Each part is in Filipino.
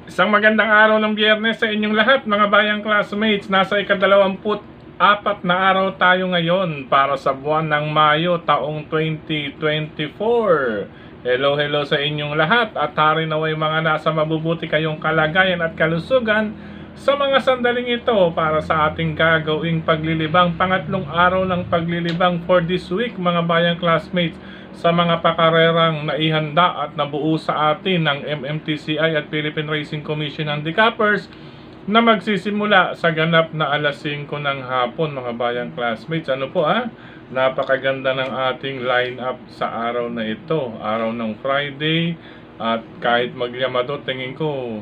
Isang magandang araw ng Biyernes sa inyong lahat, mga bayang classmates. Nasa ika-24 na araw tayo ngayon para sa buwan ng Mayo taong 2024. Hello sa inyong lahat at hari naway mga nasa mabubuti kayong kalagayan at kalusugan sa mga sandaling ito para sa ating gagawing paglilibang. Pangatlong araw ng paglilibang for this week, mga bayang classmates, sa mga pakarerang naihanda at nabuo sa atin ng MMTCI at Philippine Racing Commission Handicappers na magsisimula sa ganap na alas 5 ng hapon, mga bayang classmates. Ano po napakaganda ng ating lineup sa araw na ito, araw ng Friday, at kahit magyamado, tingin ko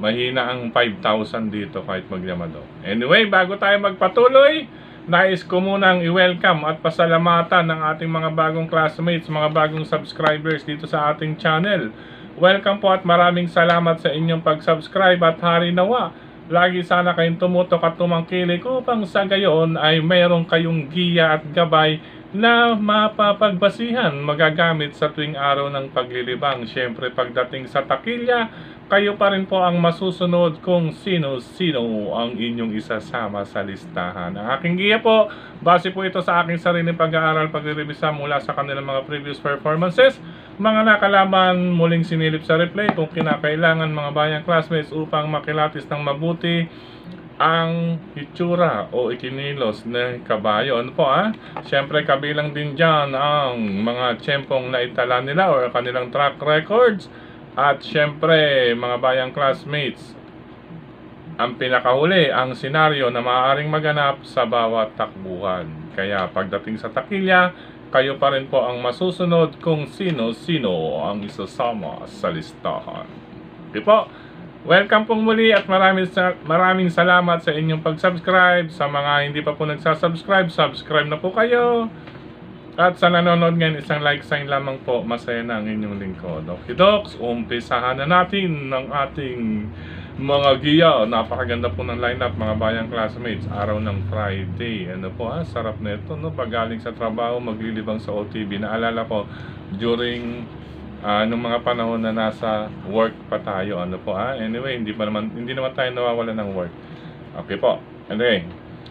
mahina ang 5,000 dito kahit magyamado. Anyway, bago tayo magpatuloy, nais ko munang i-welcome at pasalamatan ng ating mga bagong classmates, mga bagong subscribers dito sa ating channel. Welcome po at maraming salamat sa inyong pag-subscribe at hari nawa lagi sana kayong tumutok at tumangkilik upang sa gayon ay mayroong kayong giya at gabay na mapapagbasihan, magagamit sa tuwing araw ng paglilibang. Siyempre pagdating sa takilya, kayo pa rin po ang masusunod kung sino-sino ang inyong isasama sa listahan. Ang aking giya po, base po ito sa aking sariling pag-aaral, pagre-revisa mula sa kanilang mga previous performances, mga nakalaban muling sinilip sa replay kung kinakailangan, mga bayang classmates, upang makilatis ng mabuti ang itsura o ikinilos ng kabayo. Ano po Siyempre kabilang din dyan ang mga tiyempong naitala nila o kanilang track records. At syempre, mga bayang classmates, ang pinakahuli, ang senaryo na maaaring maganap sa bawat takbuhan. Kaya pagdating sa takilya, kayo pa rin po ang masusunod kung sino-sino ang isasama sa listahan. Okay po, welcome pong muli at maraming salamat sa inyong pag-subscribe. Sa mga hindi pa po nagsasubscribe, subscribe na po kayo. At sa nanonood ngayon, isang like sign lamang po, masaya na ang inyong lingkod. Okay, Docs, umpisahan na natin ng ating mga giya. Napakaganda po ng lineup, mga bayang classmates. Araw ng Friday. Ano po sarap na ito, no? Pag galing sa trabaho, maglilibang sa OTB. Naalala ko, during nung mga panahon na nasa work pa tayo. Ano po Anyway, hindi naman tayo nawawala ng work. Okay po. Anyway,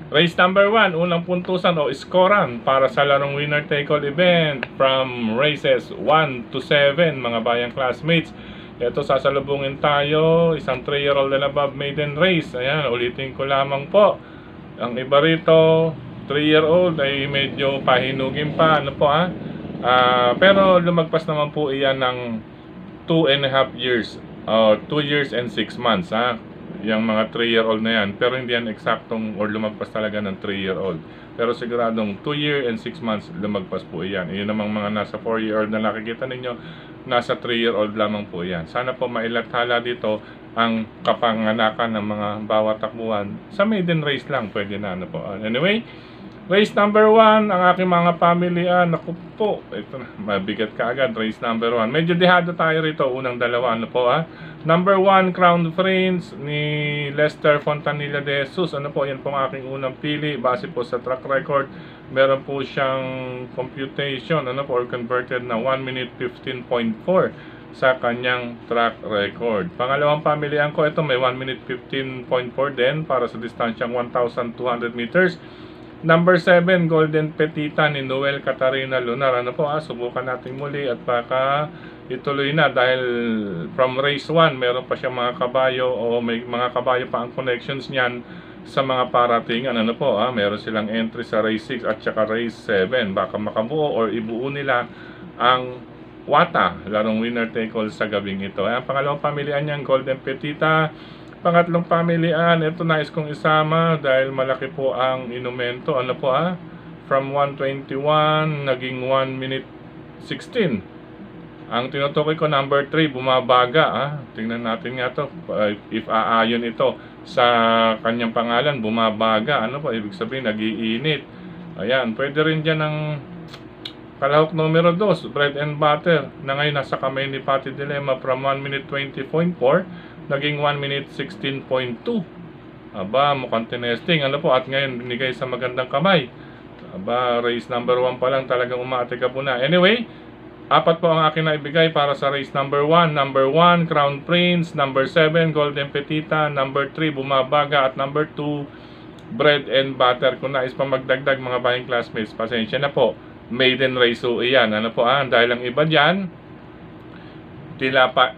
race number 1, unang puntusan o scorean para sa larong winner take all event from races 1 to 7, mga bayang classmates. Ito, sasalubungin tayo, isang 3-year-old and above maiden race. Ayan, ulitin ko lamang po. Ang iba rito, 3-year-old ay medyo pahinugin pa. Ano po pero lumagpas naman po iyan ng 2.5 years, 2 years and 6 months yung mga 3-year-old na yan, pero hindi yan eksaktong or lumagpas talaga ng 3-year-old, pero siguradong 2 year and 6 months lumagpas po iyan. Iyon namang mga nasa 4-year-old na nakikita ninyo, nasa 3-year-old lamang po iyan. Sana po mailathala dito ang kapanganakan ng mga bawat takbuhan. Sa maiden race lang pwede na. Anyway, race number 1, ang aking mga family. Naku po, ito na, mabigat ka agad. Race number 1, medyo dehado tayo rito. Unang dalawa, number 1, Crown Prince ni Lester Fontanilla de Jesus. Yan po ang aking unang pili. Base po sa track record, meron po siyang computation, or converted na 1 minute 15.4 sa kanyang track record. Pangalawang pamilihan ko, ito may 1 minute 15.4 din para sa distansyang 1,200 meters. Number 7, Golden Petita ni Noel Catarina Lunar. Subukan natin muli at baka ituloy na dahil from race 1, meron pa siyang mga kabayo o may mga kabayo pa ang connections niyan sa mga paratingan. Meron silang entry sa race 6 at saka race 7. Baka makabuo or ibuo nila ang WATA, larong winner take all sa gabing ito. Ang pangalawang pamilihan niyan, Golden Petita. Pangatlong pamilihan, ito nais kong isama dahil malaki po ang inumento. From 121 naging 1 minute 16. Ang tinutukoy ko, number 3, bumabaga. Tingnan natin nga to, if aayon ito sa kanyang pangalan, bumabaga. Ibig sabihin nag-iinit. Ayan, pwede rin dyan ng kalahok numero 2, bread and butter, na ngayon nasa kamay ni Pati Dilemma, from 1 minute 20.4 naging 1 minute 16.2. Mukhang tinesting. At ngayon binigay sa magandang kamay. Race number 1 pa lang talagang umaatake po na. Anyway, Apat po ang akin na ibigay para sa race number 1. Number 1, Crown Prince. Number 7, Golden Petita. Number 3, Bumabaga. At number 2, Bread and Butter. Kung nais pa magdagdag mga bayang classmates, pasensya na po. Maiden race so iyan. Ano po dahil ang iba dyan,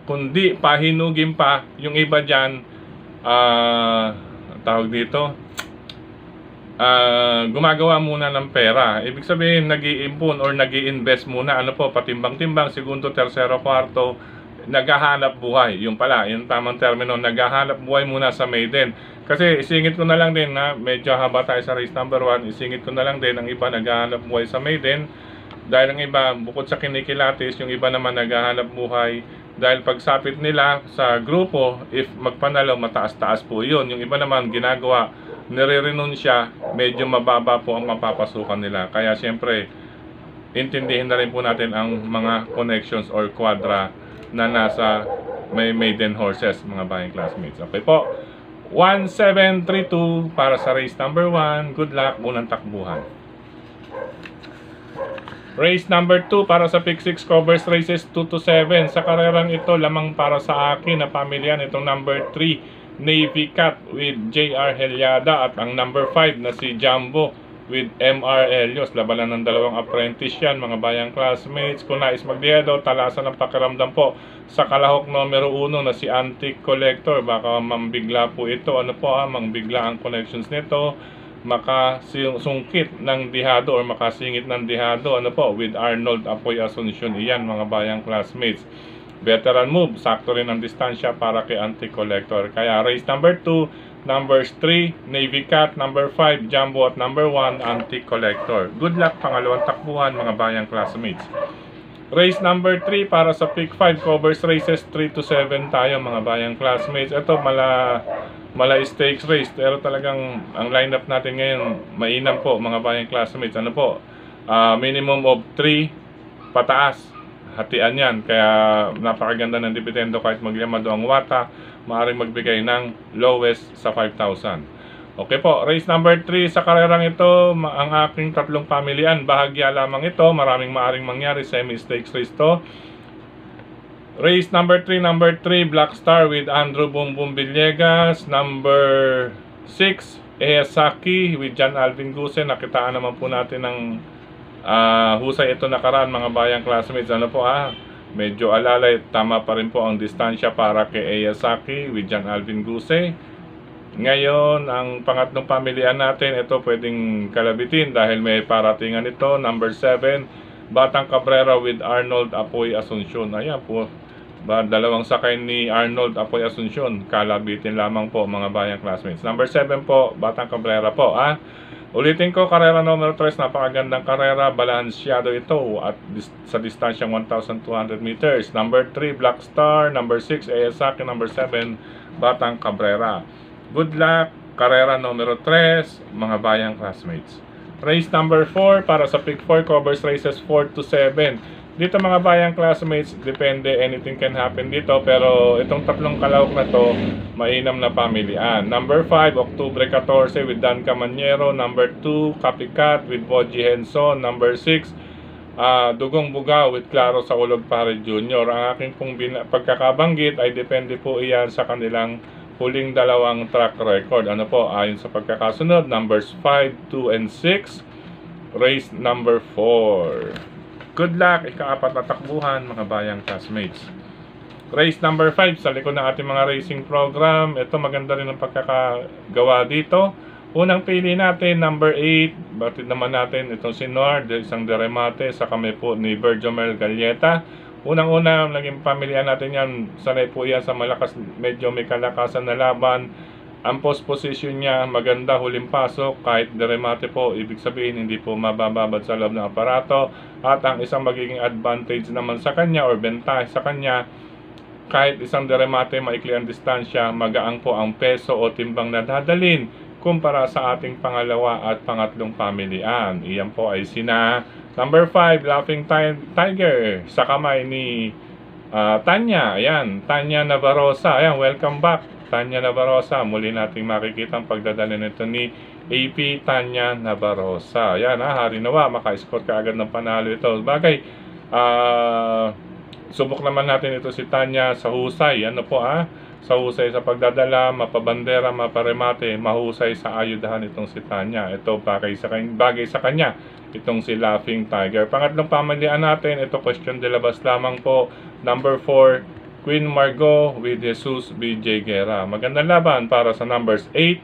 kundi pahinugin pa yung iba dyan, tawag dito, gumagawa muna ng pera. Ibig sabihin, nag-iimpon or nag-i-invest muna. Ano po, patimbang-timbang, segundo, tersero, kwarto, naghahanap buhay. Yung pala, yung tamang termino, naghahanap buhay muna sa maiden. Kasi isingit ko na lang din na medyo haba tayo sa race number 1, isingit ko na lang din ang iba naghahanap buhay sa maiden. Dahil ang iba, bukod sa kinikilatis, yung iba naman naghahanap buhay dahil pagsapit nila sa grupo, if magpanalo, mataas-taas po yun. Yung iba naman ginagawa, nire-renunsya, medyo mababa po ang mapapasukan nila. Kaya siyempre, intindihin na rin po natin ang mga connections or quadra na nasa may maiden horses, mga bayang classmates. Okay po, 1732 para sa race number 1. Good luck, unang takbuhan. Race number 2 para sa Pick 6 covers races 2 to 7. Sa karerang ito, lamang para sa akin na pamilyan itong number 3, Navy Cat with JR Heliada, at ang number 5 na si Jumbo with MR Elios. Labanan ng dalawang apprentice yan, mga bayang classmates. Kung nais magdiedo, talasan ng pakiramdam po sa kalahok numero 1 na si Antique Collector. Baka mambigla po ito. Ano po mangbigla ang connections nito, makasungkit ng dihado or makasingit ng dihado. Ano po, with Arnold Apoy Asuncion. Iyan, mga bayang classmates. Veteran move, sakto rin ang distansya para kay Antique Collector. Kaya race number 2, numbers 3, Navy Cat, number 5, Jumbo, at number 1, Antique Collector. Good luck pangalawang takbuhan, mga bayang classmates. Race number 3 para sa Pick 5 covers races 3 to 7 tayo, mga bayang classmates. Ito mala stakes race, pero talagang ang lineup natin ngayon mainam po, mga bayang classmates. Ano po, minimum of 3 pataas, hatian yan. Kaya napakaganda ng dipitendo, kahit magyamado ang wata, maaaring magbigay ng lowest sa 5,000. Okay po, race number 3 sa karerang ito, ang aking tatlong pamilian, bahagya lamang ito, maraming maaaring mangyari, semi-stakes race to. Race number 3, Black Star with Andrew Bumbum Villegas. Number 6, Ehesaki with John Alvin Guse. Nakitaan naman po natin ng husay ito nakaraan, mga bayang classmates. Ano po medyo alalay, tama pa rin po ang distansya para kay Ehesaki with John Alvin Guse. Ngayon, ang pangatlong pamilihan natin, ito pwedeng kalabitin dahil may paratingan ito. Number 7, Batang Cabrera with Arnold Apoy Asuncion. Ayan po, dalawang sakay ni Arnold Apoy Asuncion, kalabitin lamang po, mga bayang classmates. Number 7 po, Batang Cabrera po. Ulitin ko, karera numero 3, napakagandang karera, balansyado ito at sa distansyang 1,200 meters. Number 3, Black Star. Number 6, Ehesaki. Number 7, Batang Cabrera. Good luck, karera numero 3, mga bayang classmates. Race number 4 para sa Pick 4 covers races 4 to 7. Dito, mga bayang classmates, depende, anything can happen dito, pero itong tatlong kalahok na to, mainam na pamilian. Number 5, Octubre 14 with Dan Camanyero. Number 2, Capicat with Boji Henson. Number 6, Dugong Bugaw with Claro Saulog Pare Jr. Ang aking pong pagkakabanggit ay depende po iyan sa kanilang huling dalawang track record. Ano po, ayon sa pagkakasunod, numbers 5, 2, and 6. Race number 4. Good luck, ika-4 na takbuhan, mga bayang classmates. Race number 5 sa likod ng ating mga racing program. Ito, maganda rin ang pagkakagawa dito. Unang pili natin, number 8. Batid naman natin itong si Noir, isang deremate sa kami po ni Berjomel Galleta. Unang-una, naging pamilya natin yan, sanay po yan sa malakas, medyo may kalakasan na laban. Ang post position niya, maganda, huling pasok, kahit deremate po, ibig sabihin hindi po mabababad sa loob ng aparato. At ang isang magiging advantage naman sa kanya or bentahe sa kanya, kahit isang deremate, maikli ang distansya, magaang po ang peso o timbang na dadalhin kumpara sa ating pangalawa at pangatlong pamilian. Iyan po ay sina number 5, Laughing Tiger, sa kamay ni Tanya. Ayan, Tanya Navarrosa. Ayan, welcome back, Tanya Navarrosa. Muli nating makikita ang pagdadala nito ni AP Tanya Navarrosa. Ayan, hari nawa, maka-score ka agad ng panalo ito. Bagay, Subok naman natin ito si Tanya sa husay. Ano po sa husay sa pagdadala, mapabandera, maparemate, mahusay sa ayudahan itong si Tanya. Ito bagay sa kanya itong si Laughing Tiger. Pangatlong pamilihan natin, ito question de labas lamang po. Number 4, Queen Margot with Jesus BJ Guerra. Magandang laban para sa numbers 8,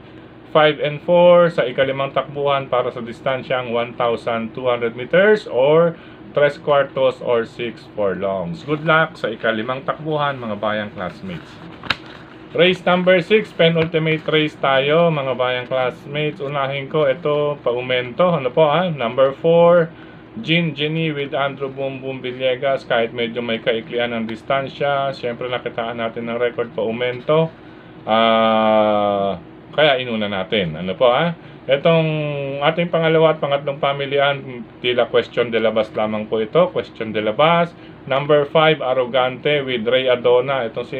5 and 4 sa ikalimang takbuhan para sa distansyang 1,200 meters or 3 quartos or 6 furlongs. Good luck sa ikalimang takbuhan mga bayang classmates. Race number 6, penultimate race tayo mga bayang classmates. Unahin ko ito, paumento. Ano po Number 4, Jenny with Andrew Boom Boom Villegas. Kahit medyo may kaiklian ng distansya, syempre nakitaan natin ng record paumento. Kaya inuna natin. Ano po Itong ating pangalawa at pangatlong pamilihan, tila question de labas lamang po ito. Question de labas. Number 5, Arrogante with Ray Adona. Itong si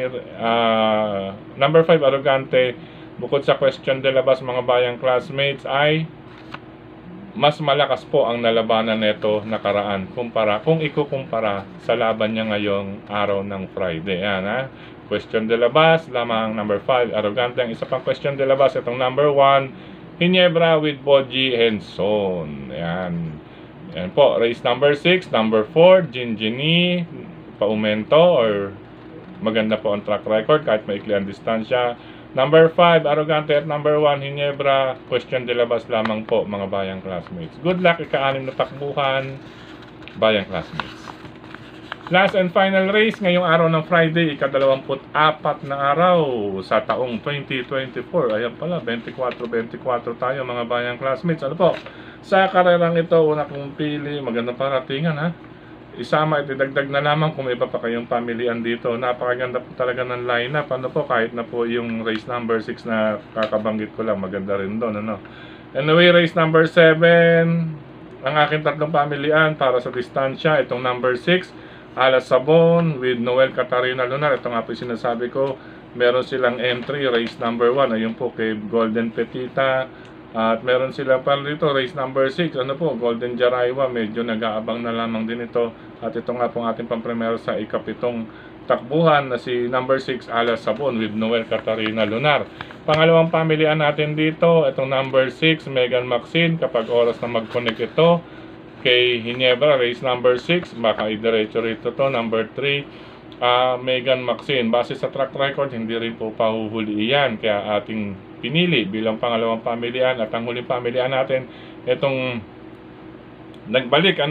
number 5, Arrogante, bukod sa question de labas mga bayang classmates, ay mas malakas po ang nalabanan nito nakaraan kung ikukumpara sa laban niya ngayong araw ng Friday. Yan Question de labas lamang number 5, Arrogante. Ang isa pang question de labas, itong number 1, Ginebra with Boji Henson. Yan po, race number 6, number 4, Jenny, paumento or maganda po ang track record kahit maikli ang distansya. Number 5, Arrogante at number 1, Ginebra, question de labas lamang po mga bayang classmates. Good luck ika-6 na takbuhan, bayang classmates. Last and final race ngayong araw ng Friday, ika-24 na araw sa taong 2024. Ayan pala, 24 tayo mga bayang classmates. Ano po? Sa karerang ito, una kong pili, magandang paratingan Isama at idagdag na lamang kung may iba pa kayong pamilihan dito. Napakaganda po talaga ng lineup. Ano po, kahit na po yung race number 6 na kakabanggit ko lang, maganda rin doon. Anyway, race number 7, ang aking tatlong pamilihan para sa distansya, itong number 6, Alas Sabon with Noel Catarina Lunar. Ito nga po yung sinasabi ko, meron silang entry, race number 1, ayun po kay Golden Petita. At meron sila pa dito, race number 6, Golden Jaraywa, medyo nag-aabang na lamang din ito. At ito nga po ating pampremero sa ikapitong takbuhan na si number 6, Alas Sabon with Noel Catarina Lunar. Pangalawang pamilihan natin dito, itong number 6, Megan Maxine, kapag oras na mag-connect ito kay Ginebra, race number 6, baka idiretso rito to. Number 3, Megan Maxine, base sa track record hindi rin po pahuhuli yan, kaya ating pinili bilang pangalawang pamilihan. At ang huling pamilihan natin, itong nagbalik,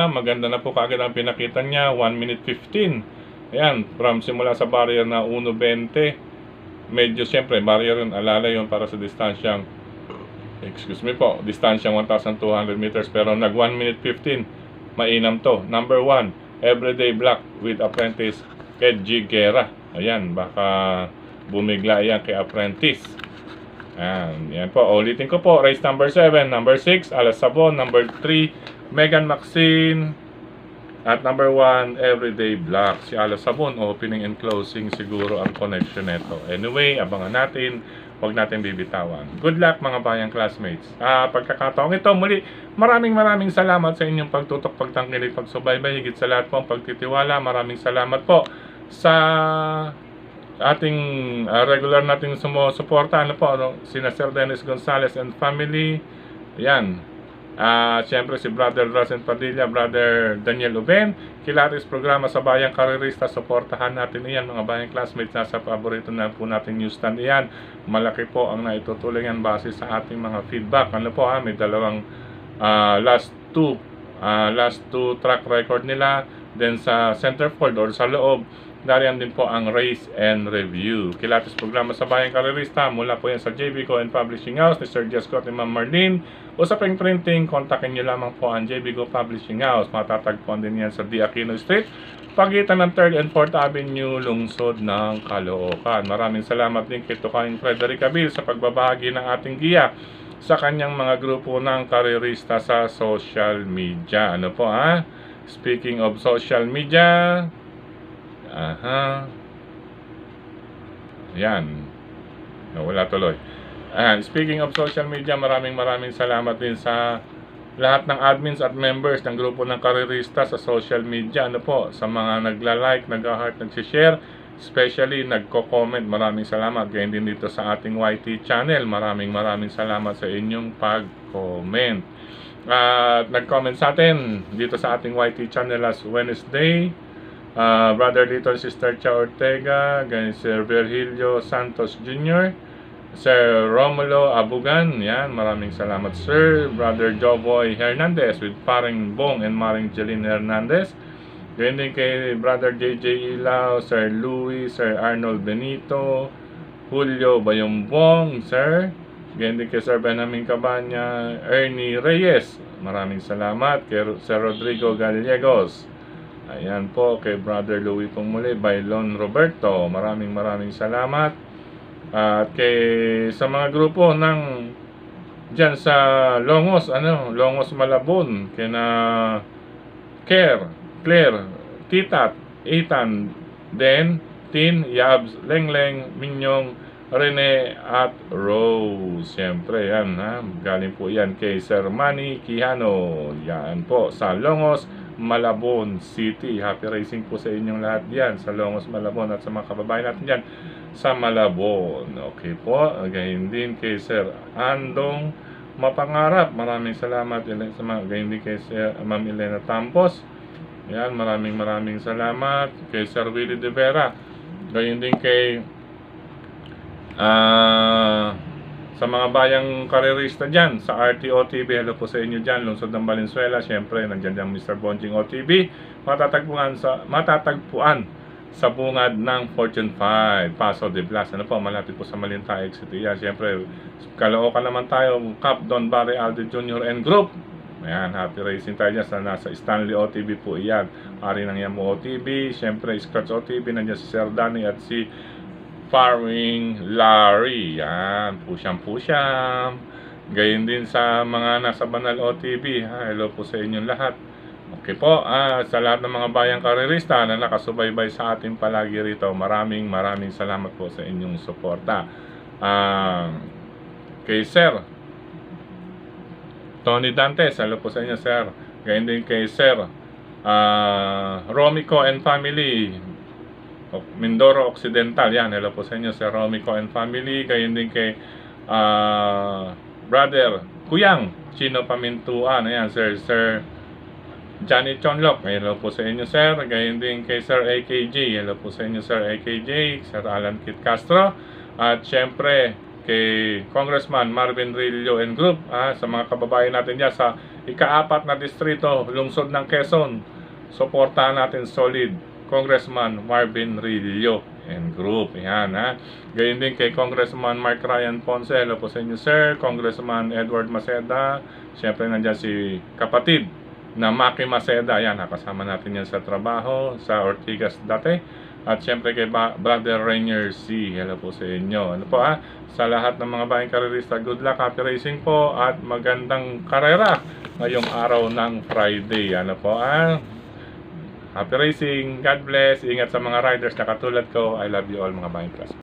maganda na po kagad ang pinakita niya, 1 minute 15. Ayan, from simula sa barrier na 1.20, medyo siyempre barrier yun, alala yun para sa distansyang distansyang 1,200 meters, pero nag 1 minute 15, mainam to. Number 1, Everyday Black with Apprentice Kedji Guerra. Ayan, baka bumigla yan kay Apprentice. Yan po, ulitin ko po, race number 7, number 6, Alas Sabon, number 3, Megan Maxine, at number 1, Everyday Black. Si Alas Sabon, opening and closing siguro ang connection nito. Anyway, abangan natin, huwag natin bibitawan. Good luck mga bayang classmates. Pagkakataong ito, muli, maraming salamat sa inyong pagtutok, pagtangkilik, pagsubaybay, higit sa lahat po ang pagtitiwala. Maraming salamat po sa ating regular nating sumusuporta. Sina Sir Dennis Gonzales and family. Ayan. Siyempre si Brother Rasen Padilla, Brother Daniel Uben, Kilaris programa sa Bayang Karerista, suportahan natin iyan mga bayang classmates. Nasa paborito na po natin newsstand iyan. Malaki po ang naitutulingan base sa ating mga feedback. May dalawang last two track record nila. Then sa centerfold or sa loob, nariyan din po ang race and review. Kilatis programa sa Bayang Karerista, mula po yan sa JB Go and Publishing House ni Sir Jescott ni Ma'am Marlene. Usaping printing, kontakin nyo lamang po ang JB Go Publishing House. Matatagpuan din yan sa D. Aquino Street, pagitan ng 3rd and 4th Avenue, lungsod ng Caloocan. Maraming salamat din kay Tukaing Frederick Abil sa pagbabahagi ng ating giya sa kanyang mga grupo ng karerista sa social media. Speaking of social media, yan. Wala tuloy. Speaking of social media, maraming salamat din sa lahat ng admins at members ng grupo ng Karerista sa social media, ano po, sa mga nagla-like, nag-heart, nag-share, especially nagko-comment, maraming salamat. Ganyan din dito sa ating YT channel, maraming salamat sa inyong pag-comment. At nag-comment sa atin dito sa ating YT channel last Wednesday, Brother Little, Sister Cha Ortega, ganyan Sir Virgilio Santos Jr., Sir Romulo Abugan, yan, maraming salamat sir. Brother Jovoy Hernandez with Paring Bong and Maring Jeline Hernandez. Ganyan din kay Brother JJ Ilao, Sir Louis, Sir Arnold Benito, Julio Bayombong, sir. Ganyan din kay Sir Benjamin Cabanya, Ernie Reyes, maraming salamat. Kay Sir Rodrigo Gallegos, ayan po, kay Brother Louis pong muli, Bailon Roberto, maraming salamat. At sa mga grupo ng dyan sa Longos, Longos Malabon, kina Claire, Titat, Ethan, Den, Tin, Yabs, Lengleng, Minyong, Rene at Rose. Siyempre yan, galing po yan kay Sir Manny Quijano, yan po sa Longos Malabon City. Happy racing po sa inyong lahat diyan sa Longos Malabon at sa mga kababayan natin diyan sa Malabon. Okay po, gayon din kay Sir Andong Mapangarap, maraming salamat. Gayon din kay Ma'am Elena Tampos, yan, maraming salamat. Kay Sir Willie De Vera, gayon din kay sa mga bayang karerista dyan sa RTO TV, hello po sa inyo dyan, lungsod ng Valenzuela. Siyempre, nandiyan dyan Mr. Bonjing OTV, matatagpuan sa bungad ng Fortune 5, Paso de Blas. Ano po, malapit po sa Malinta Exit. Yan, siyempre, Caloocan naman tayo, Cap Don Barre Aldo Jr. and Group. Ayan, happy racing tayo dyan sa nasa Stanley OTV po iyan. Ari ng Yamo OTV, siyempre, Scratch OTV, nandiyan si Sir Danny at si Farming Larry, yan, pusyam. Gayon din sa mga nasa Banal OTV, hello po sa inyong lahat. Okay po, sa lahat ng mga bayang karerista na nakasubaybay sa ating palagi rito, maraming salamat po sa inyong suporta. Kay Sir Tony Dantes, hello po sa inyo sir. Gayon din kay Sir Romico and Family, Mindoro Occidental, yan, hello po sa inyo Sir Romico and Family. Gayon din kay Brother Kuyang Chino Pamintuan, ayan Sir Johnny Chonlok, hello po sa inyo sir. Gayon din kay Sir AKJ, hello po sa inyo Sir AKJ, Sir Alan Kit Castro. At syempre kay Congressman Marvin Rillo and Group, sa mga kababayan natin dyan sa ika-4 na distrito, lungsod ng Quezon, suportahan natin solid Congressman Marvin Rillo and Group. Yan, gayon din kay Congressman Mark Ryan Ponce, hello po sa inyo sir. Congressman Edward Maceda, syempre nandyan si kapatid na Maki Maceda, yan, nakasama natin yan sa trabaho sa Ortigas dati. At syempre kay Brother Rainier C, hello po sa inyo. Ano po sa lahat ng mga bayang karerista, good luck, happy racing po at magandang karera ngayong araw ng Friday. Ano po happy racing, God bless, ingat sa mga riders na katulad ko. I love you all mga bayang class.